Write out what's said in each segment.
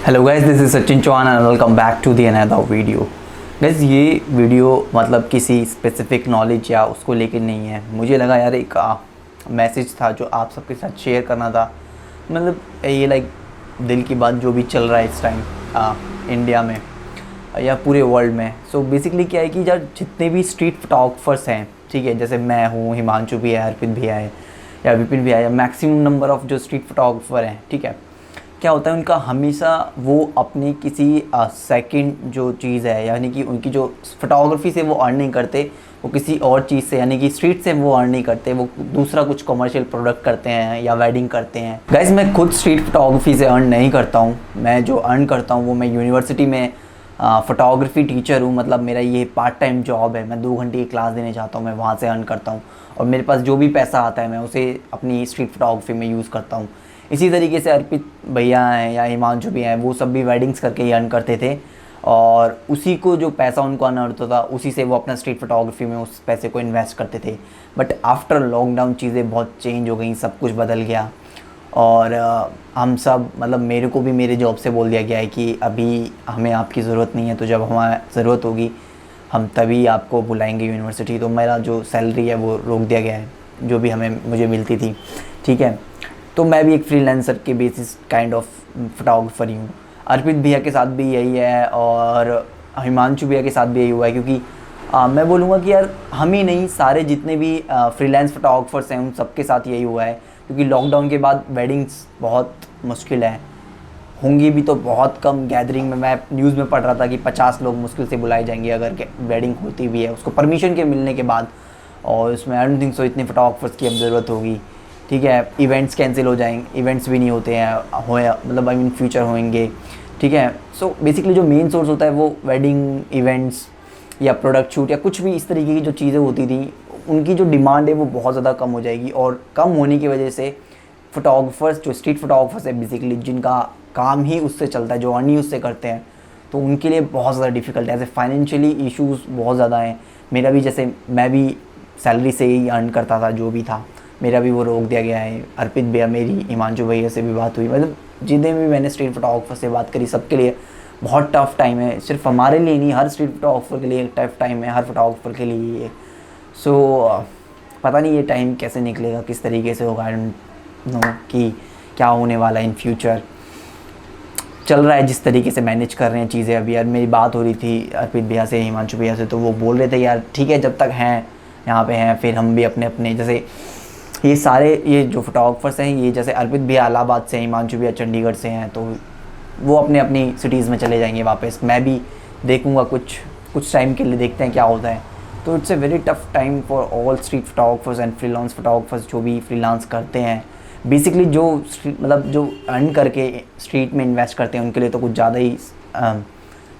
Hello guys, this is Sachin Chauhan and welcome back to the another video. Guys, ये video मतलब किसी specific knowledge या उसको लेकर नहीं है। मुझे लगा यार एक मैसेज था जो आप सबके साथ शेयर करना था। मतलब ये लाइक दिल की बात जो भी चल रहा है इस टाइम इंडिया में या पूरे वर्ल्ड में। सो बेसिकली क्या है कि यार जितने भी स्ट्रीट फोटोग्राफर्स हैं, ठीक है, जैसे मैं हूँ, हिमांशु भी है, अर्पित भी है या विपिन भी है, या मैक्सिमम नंबर ऑफ़ जो स्ट्रीट फोटोग्राफर हैं, ठीक है, क्या होता है उनका हमेशा वो अपनी किसी सेकंड जो चीज़ है, यानी कि उनकी जो फोटोग्राफी से वो अर्न नहीं करते, वो किसी और चीज़ से यानी कि स्ट्रीट से वो अर्न नहीं करते, वो दूसरा कुछ कमर्शियल प्रोडक्ट करते हैं या वेडिंग करते हैं। गाइस, मैं खुद स्ट्रीट फोटोग्राफी से अर्न नहीं करता हूँ। मैं जो अर्न करता हूँ वो मैं यूनिवर्सिटी में फ़ोटोग्राफी टीचर हूँ। मतलब मेरा ये पार्ट टाइम जॉब है। मैं 2 घंटे की क्लास देने जाता हूँ, मैं वहाँ से अर्न करता हूँ और मेरे पास जो भी पैसा आता है मैं उसे अपनी स्ट्रीट फोटोग्राफी में यूज़ करता हूँ। इसी तरीके से अर्पित भैया हैं या हिमांशु भी हैं, वो सब भी वेडिंग्स करके ही अर्न करते थे और उसी को जो पैसा उनको अर्न होता था उसी से वो अपना स्ट्रीट फोटोग्राफी में उस पैसे को इन्वेस्ट करते थे। बट आफ्टर लॉकडाउन चीज़ें बहुत चेंज हो गई, सब कुछ बदल गया और हम सब मतलब मेरे को भी मेरे जॉब से बोल दिया गया है कि अभी हमें आपकी ज़रूरत नहीं है, तो जब हमारी ज़रूरत होगी हम तभी आपको बुलाएंगे यूनिवर्सिटी। तो मेरा जो सैलरी है वो रोक दिया गया है, जो भी मुझे मिलती थी, ठीक है। तो मैं भी एक फ्रीलांसर के बेसिस काइंड ऑफ फोटोग्राफर ही हूँ। अर्पित भैया के साथ भी यही है और हिमांशु भैया के साथ भी यही हुआ है, क्योंकि मैं बोलूँगा कि यार हम ही नहीं, सारे जितने भी फ्रीलांस फोटोग्राफर्स हैं उन सबके साथ यही हुआ है। क्योंकि लॉकडाउन के बाद वेडिंग्स बहुत मुश्किल है, होंगी भी तो बहुत कम। गैदरिंग में मैं न्यूज़ में पढ़ रहा था कि 50 लोग मुश्किल से बुलाए जाएंगे अगर वेडिंग होती भी है, उसको परमिशन के मिलने के बाद। और उसमें आई डोंट थिंक सो इतने फोटोग्राफर्स की अब ज़रूरत होगी, ठीक है। इवेंट्स कैंसिल हो जाएंगे, इवेंट्स भी नहीं होते हैं, मतलब आई मीन फ्यूचर होंगे, ठीक है। सो बेसिकली जो मेन सोर्स होता है वो वेडिंग इवेंट्स या प्रोडक्ट शूट या कुछ भी इस तरीके की जो चीज़ें होती थी, उनकी जो डिमांड है वो बहुत ज़्यादा कम हो जाएगी। और कम होने की वजह से फ़ोटोग्राफर्स, जो स्ट्रीट फोटोग्राफर्स है बेसिकली, जिनका काम ही उससे चलता है, जो अर्न ही उससे करते हैं, तो उनके लिए बहुत ज़्यादा डिफ़िकल्ट है। ऐसे फाइनेंशियली इश्यूज़ बहुत ज़्यादा हैं। मेरा भी, जैसे मैं भी सैलरी से ही अर्न करता था, जो भी था मेरा भी वो रोक दिया गया है। अर्पित भैया, मेरी हिमांशु भैया से भी बात हुई, मतलब जितने भी मैंने स्ट्रीट फोटोग्राफर से बात करी सबके लिए बहुत टफ़ टाइम है। सिर्फ हमारे लिए नहीं, हर स्ट्रीट फोटोग्राफर के लिए एक टफ़ टाइम है, हर फोटोग्राफर के लिए ये। सो पता नहीं ये टाइम कैसे निकलेगा, किस तरीके से होगा, आई डोंट नो कि क्या होने वाला इन फ्यूचर। चल रहा है जिस तरीके से मैनेज कर रहे हैं चीज़ें। अभी यार मेरी बात हो रही थी अर्पित भैया से, हिमांशु भैया से, तो वो बोल रहे थे यार ठीक है जब तक हैं यहाँ पे हैं, फिर हम भी अपने अपने, जैसे ये सारे ये जो फोटोग्राफर्स हैं, ये जैसे अर्पित भैया इलाहाबाद से हैं, हिमांशु भैया चंडीगढ़ से हैं, तो वो अपने अपनी सिटीज़ में चले जाएंगे वापस। मैं भी देखूंगा कुछ टाइम के लिए, देखते हैं क्या होता है। तो it's a very tough time for all street photographers and freelance photographers, जो भी फ्रीलांस करते हैं बेसिकली, जो मतलब जो अर्न करके स्ट्रीट में इन्वेस्ट करते हैं, उनके लिए तो कुछ ज़्यादा ही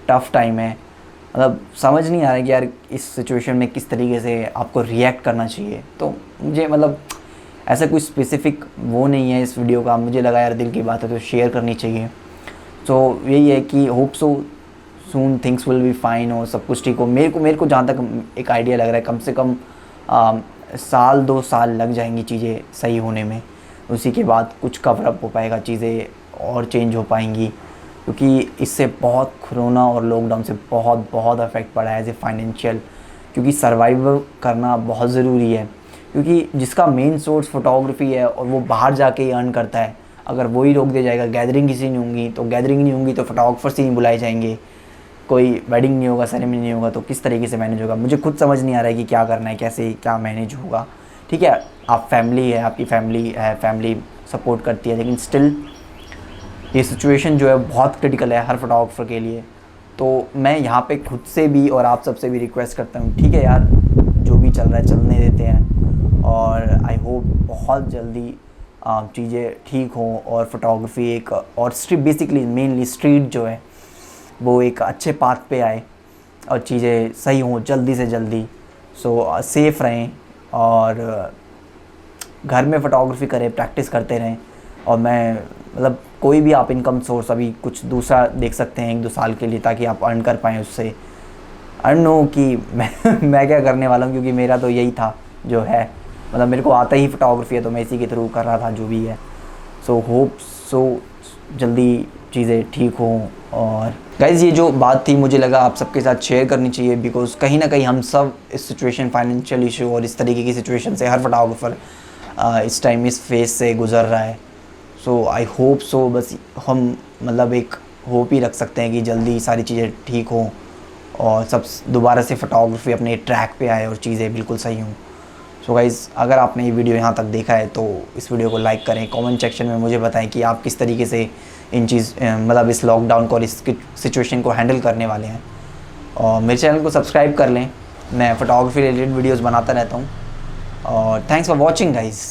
टफ़ टाइम है। मतलब समझ नहीं आ रहा है कि यार इस सिचुएशन में किस तरीके से आपको रिएक्ट करना चाहिए। तो मुझे मतलब ऐसा कोई स्पेसिफिक वो नहीं है इस वीडियो का, मुझे लगा यार दिल की बात है तो शेयर करनी चाहिए। तो यही है कि hope so soon things will be fine और सब कुछ ठीक हो। मेरे को जहाँ तक एक आइडिया लग रहा है, कम से कम साल 2 साल लग जाएंगी चीज़ें सही होने में। उसी के बाद कुछ कवर अप हो पाएगा, चीज़ें और चेंज हो पाएंगी। क्योंकि इससे बहुत कोरोना और लॉकडाउन से बहुत अफेक्ट पड़ा है एज ए फाइनेंशियल, क्योंकि सर्वाइव करना बहुत ज़रूरी है। क्योंकि जिसका मेन सोर्स फोटोग्राफी है और वो बाहर जाके ही अर्न करता है, अगर वही रोक दिया जाएगा, गैदरिंग किसी नहीं होंगी, तो गैदरिंग नहीं होंगी तो फोटोग्राफर्स ही नहीं बुलाए जाएंगे, कोई वेडिंग नहीं होगा, सेरेमनी नहीं होगा, तो किस तरीके से मैनेज होगा। मुझे खुद समझ नहीं आ रहा है कि क्या करना है, कैसे क्या मैनेज होगा। ठीक है, आप फैमिली है, आपकी फैमिली है, फैमिली सपोर्ट करती है, लेकिन स्टिल ये सिचुएशन जो है बहुत क्रिटिकल है हर फोटोग्राफर के लिए। तो मैं यहाँ पे खुद से भी और आप सबसे भी रिक्वेस्ट करता हूँ, ठीक है यार, जो भी चल रहा है चलने देते हैं और आई होप बहुत जल्दी चीज़ें ठीक हों और फोटोग्राफी एक और स्ट्रीट, बेसिकली मेनली स्ट्रीट जो है वो एक अच्छे पाथ पे आए और चीज़ें सही हों जल्दी से जल्दी। सो सेफ़ रहें और घर में फ़ोटोग्राफी करें, प्रैक्टिस करते रहें। और मैं मतलब कोई भी आप इनकम सोर्स अभी कुछ दूसरा देख सकते हैं 1-2 साल के लिए, ताकि आप अर्न कर पाएँ उससे। आई डोंट नो कि मैं क्या करने वाला हूँ, क्योंकि मेरा तो यही था जो है, मतलब मेरे को आता ही फ़ोटोग्राफी है, तो मैं इसी के थ्रू कर रहा था जो भी है। सो होप सो जल्दी चीज़ें ठीक हों। और गाइज़ ये जो बात थी मुझे लगा आप सबके साथ शेयर करनी चाहिए, बिकॉज़ कहीं ना कहीं हम सब इस सिचुएशन, फाइनेंशियल इशू और इस तरीके की सिचुएशन से हर फोटोग्राफर इस टाइम इस फेज़ से गुज़र रहा है। सो आई होप सो, बस हम मतलब एक होप ही रख सकते हैं कि जल्दी सारी चीज़ें ठीक हों और सब दोबारा से फ़ोटोग्राफी अपने ट्रैक पे आए और चीज़ें बिल्कुल सही हों। सो गाइज़ अगर आपने ये वीडियो यहाँ तक देखा है तो इस वीडियो को लाइक करें, कमेंट सेक्शन में मुझे बताएं कि आप किस तरीके से इन मतलब इस लॉकडाउन को और इस सिचुएशन को हैंडल करने वाले हैं। और मेरे चैनल को सब्सक्राइब कर लें, मैं फ़ोटोग्राफी रिलेटेड वीडियोज़ बनाता रहता हूँ। और थैंक्स फॉर वॉचिंग गाइज़।